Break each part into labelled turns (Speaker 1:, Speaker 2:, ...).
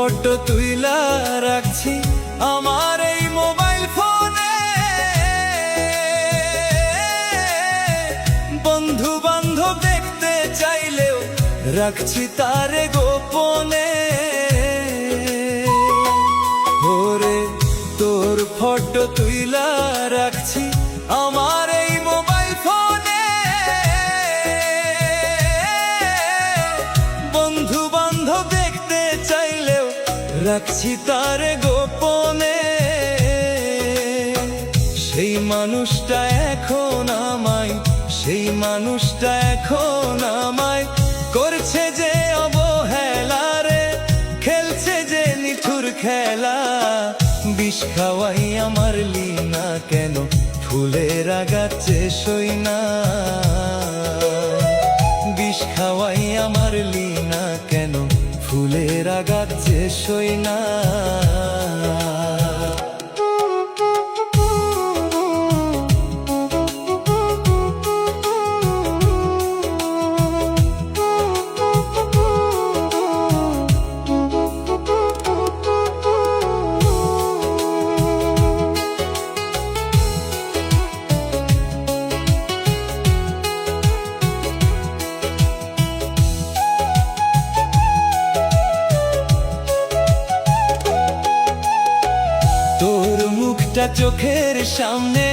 Speaker 1: Photo তুইলা রাখছি আমার এই মোবাইল ফোনে। বন্ধু বান্ধব দেখতে চাইলেও রাখছি তারে গোপনে। ওরে তোর ফটো তুইলা রাখছি আমার এই মোবাইল ফোনে। বন্ধু বান্ধব দেখতে চাইলেও রাখছি তারে গোপনে। সেই মানুষটা এখন আমায়, সেই মানুষটা এখন আমায় করছে যে অবহেলা রে, খেলছে যে নিঠুর খেলা। বিষ খাওয়াই আমার লিনা কেন ফুলের আগাছে সই না। বিষ খাওয়াই আমার লিনা কেন ফুলের আগাছে সই না। তোর মুখটা চোখের সামনে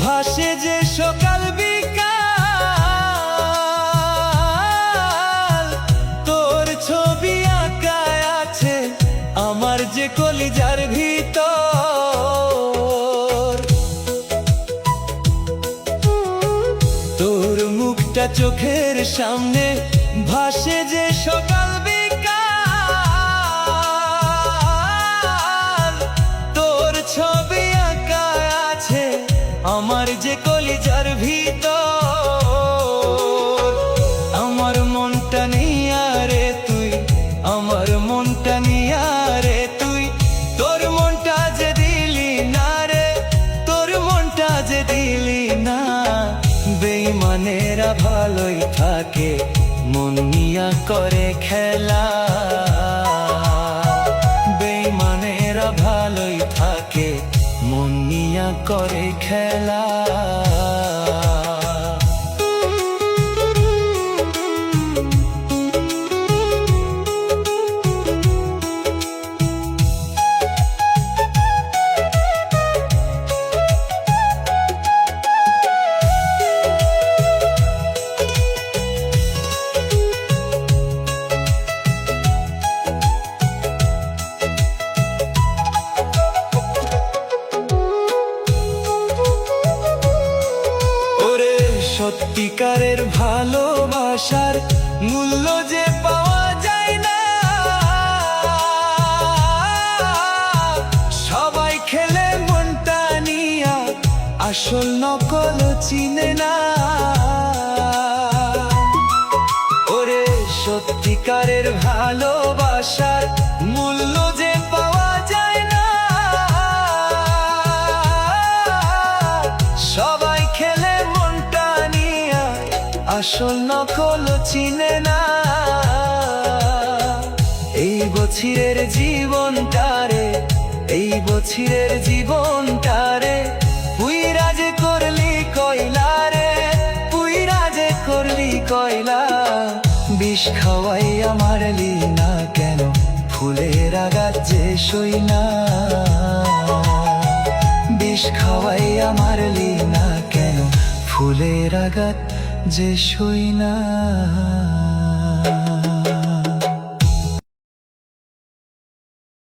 Speaker 1: ভাসে যে সকাল বিকাল। তোর ছবি আঁকা আছে আমার যে কলিজার ভিতর। তোর মুখটা চোখের সামনে ভাসে যে সকাল বিকাল। তোর ছবি আঁকা আছে আমার যে কলিজার ভিতর। আমার মনটা নিয়া রে তুই, আমার মনটা নিয়া রে তুই, তোর মনটা যে দিলি না রে, তোর মনটা যে দিলি না। বেঈমানেরা ভালোই থাকে মন নিয়া করে খেলা। বেঈমানেরা ভালোই থাকে মন নিয়া করে খেলা। সত্যিকারের ভালোবাসার মূল্য যে পাওয়া যায় না। সবাই খেলে মনটা নিয়া আসল নকল চিনে না। ওরে সত্যিকারের ভালোবাসার মূল্য যে পাওয়া যায় না। সবাই খেলে মনটা নিয়া আসল নকল চিনে না। এই বছরের জীবনটারে, এই বছরের জীবনটারে পুইরা যে করলি কয়লা রে, পুইরা যে করলি কয়লা। বিষ খাওয়াই আমার লিনা কেন ফুলের আগাত যে সই না। বিষ খাওয়াই আমার লিনা কেন ফুলের আগাত যে সই না।